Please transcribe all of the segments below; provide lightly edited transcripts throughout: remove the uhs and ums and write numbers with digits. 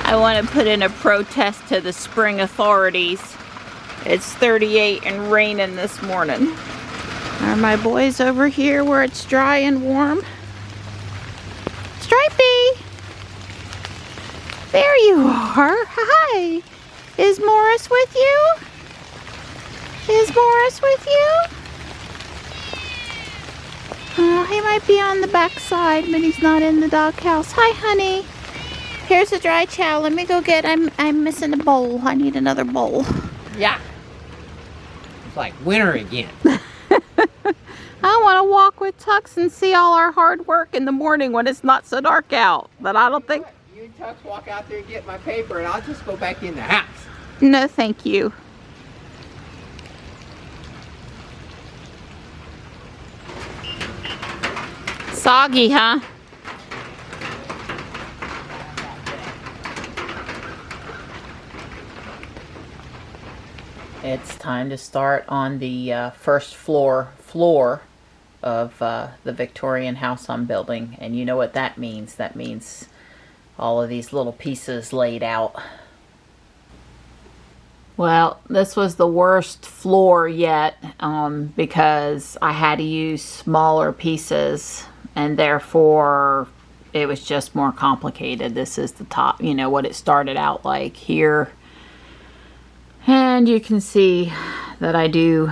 I want to put in a protest to the spring authorities. It's 38 and raining this morning. Are my boys over here where it's dry and warm? Stripey! There you are. Hi! Is Morris with you? Is Morris with you? He might be on the back side, but he's not in the doghouse. Hi, honey. Here's a dry towel. Let me go get, I'm missing a bowl. I need another bowl. Yeah. It's like winter again. I want to walk with Tux and see all our hard work in the morning when it's not so dark out. But I don't think... You and Tux walk out there and get my paper and I'll just go back in the house. No, thank you. Soggy, huh? It's time to start on the first floor of the Victorian house I'm building. And you know what that means. That means all of these little pieces laid out. Well, this was the worst floor yet because I had to use smaller pieces and therefore it was just more complicated. This is the top, you know, what it started out like here. And you can see that I do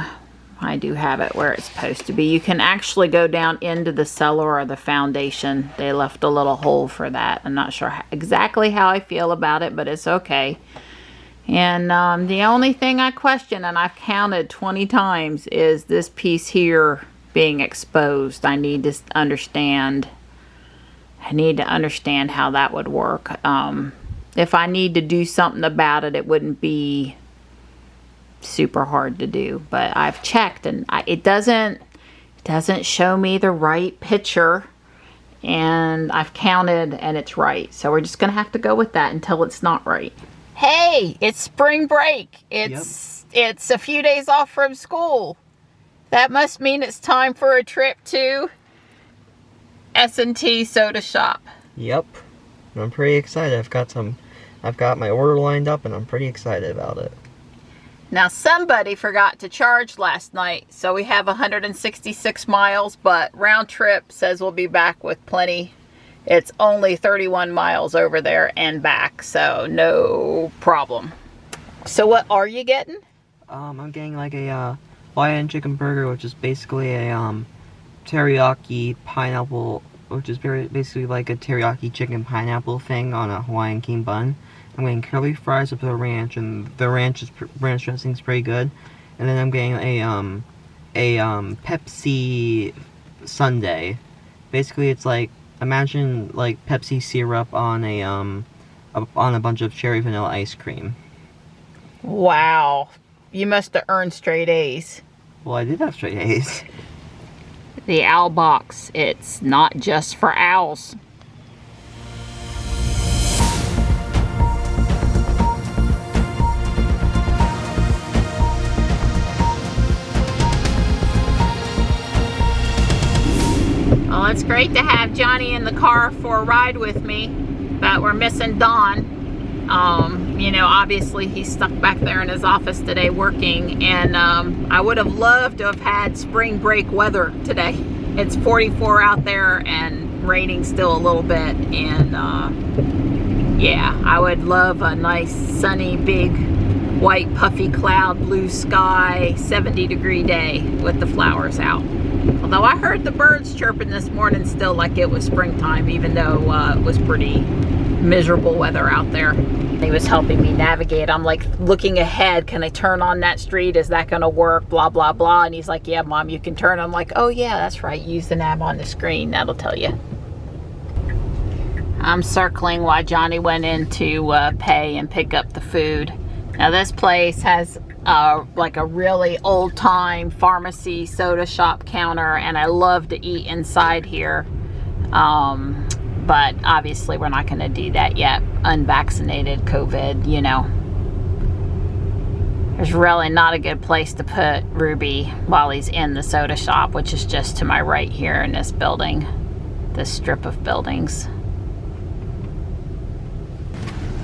have it where it's supposed to be. You can actually go down into the cellar or the foundation. They left a little hole for that. I'm not sure exactly how I feel about it, but it's okay. And the only thing I question, and I've counted 20 times, is this piece here being exposed. I need to understand how that would work. If I need to do something about it, it wouldn't be super hard to do, but I've checked and it doesn't show me the right picture, and I've counted and it's right, so we're just gonna have to go with that until it's not right. Hey, it's spring break. It's a few days off from school. That must mean it's time for a trip to S&T Soda Shop. Yep, I'm pretty excited. I've got my order lined up and I'm pretty excited about it. Now somebody forgot to charge last night, so we have 166 miles, but round trip says we'll be back with plenty. It's only 31 miles over there and back, so no problem. So what are you getting? I'm getting like a Hawaiian chicken burger, which is basically a teriyaki pineapple, which is basically like a teriyaki chicken pineapple thing on a Hawaiian king bun. I'm getting curly fries with the ranch, and the ranch dressing is pretty good. And then I'm getting a Pepsi sundae. Basically, it's like, imagine like Pepsi syrup on a bunch of cherry vanilla ice cream. Wow, you must have earned straight A's. Well, I did have straight A's. The owl box, it's not just for owls. Well, it's great to have Johnny in the car for a ride with me, but we're missing Don. You know, obviously he's stuck back there in his office today working, and I would have loved to have had spring break weather today. It's 44 out there and raining still a little bit, and yeah, I would love a nice sunny big white puffy cloud, blue sky, 70-degree day with the flowers out. Although I heard the birds chirping this morning still like it was springtime, even though it was pretty miserable weather out there. He was helping me navigate. I'm like looking ahead. Can I turn on that street? Is that gonna work? Blah, blah, blah. And he's like, yeah, Mom, you can turn. I'm like, oh yeah, that's right. Use the nav on the screen. That'll tell you. I'm circling while Johnny went in to pay and pick up the food. Now this place has like a really old time pharmacy soda shop counter, and I love to eat inside here. But obviously we're not gonna do that yet. Unvaccinated, COVID, you know. There's really not a good place to put Ruby while he's in the soda shop, which is just to my right here in this building, this strip of buildings.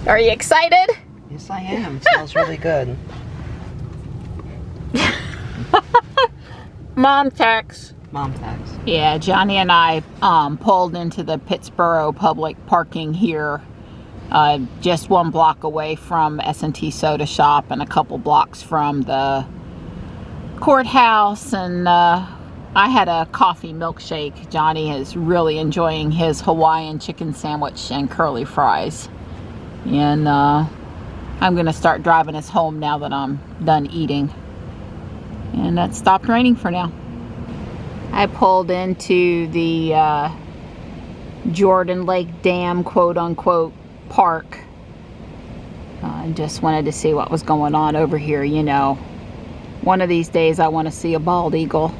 Are you excited? Yes, I am. It smells really good. Mom tax. Mom tax. Yeah, Johnny and I pulled into the Pittsboro public parking here, just 1 block away from S&T Soda Shop and a couple blocks from the courthouse. And I had a coffee milkshake. Johnny is really enjoying his Hawaiian chicken sandwich and curly fries. And I'm going to start driving us home now that I'm done eating. And that stopped raining for now. I pulled into the Jordan Lake Dam, quote-unquote, park. I just wanted to see what was going on over here, you know. One of these days I want to see a bald eagle.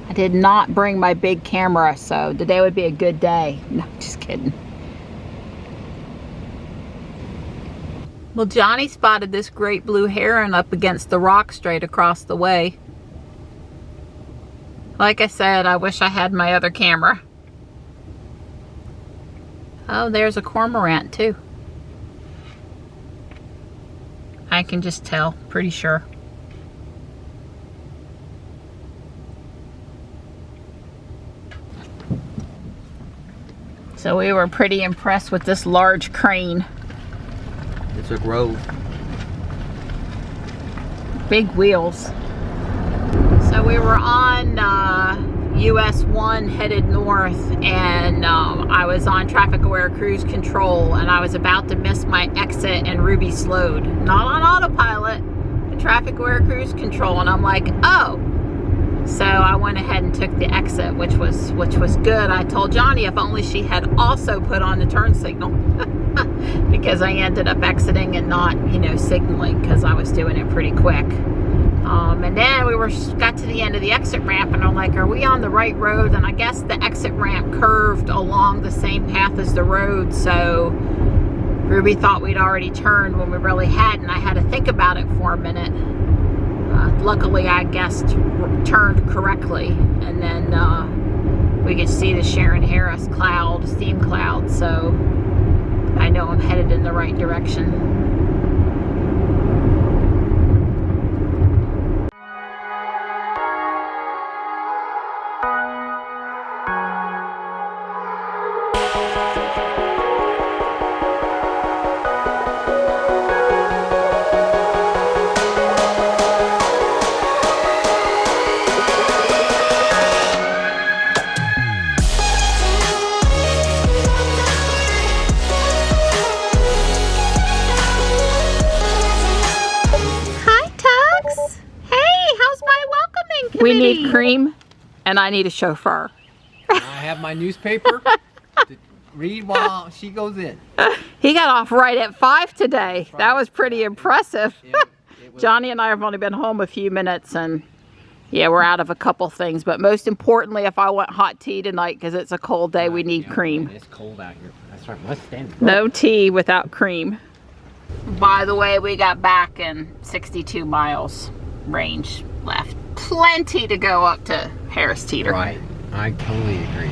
I did not bring my big camera, so today would be a good day. No, just kidding. Well, Johnny spotted this great blue heron up against the rock straight across the way. Like I said, I wish I had my other camera. Oh, there's a cormorant too. I can just tell, pretty sure. So we were pretty impressed with this large crane. It's a grove. Big wheels. So we were on US 1 headed north, and I was on traffic aware cruise control, and I was about to miss my exit, and Ruby slowed. Not on autopilot, but traffic aware cruise control, and I'm like, oh. So I went ahead and took the exit, which was good. I told Johnny if only she had also put on the turn signal. Because I ended up exiting and not, you know, signaling because I was doing it pretty quick. And then we got to the end of the exit ramp, and I'm like, are we on the right road? And I guess the exit ramp curved along the same path as the road, so Ruby thought we'd already turned when we really hadn't. I had to think about it for a minute. Luckily, I guessed turned correctly, and then we could see the Sharon Harris cloud, steam cloud, so I know I'm headed in the right direction. We need cream, and I need a chauffeur. I have my newspaper to read while she goes in. He got off right at 5 today. That was pretty impressive. Yeah, Johnny and I have only been home a few minutes, and yeah, we're out of a couple things. But most importantly, if I want hot tea tonight, because it's a cold day, we need cream. It's cold out here. That's right. Let's stand. No tea without cream. By the way, we got back in 62 miles range left. Plenty to go up to Harris Teeter. Right. I totally agree.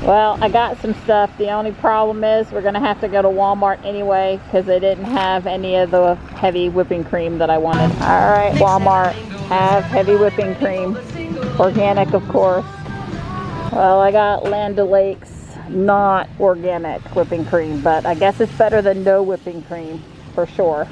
Well, I got some stuff. The only problem is we're going to have to go to Walmart anyway because they didn't have any of the heavy whipping cream that I wanted. All right, Walmart, have heavy whipping cream. Organic, of course. Well, I got Land O'Lakes, not organic whipping cream, but I guess it's better than no whipping cream for sure.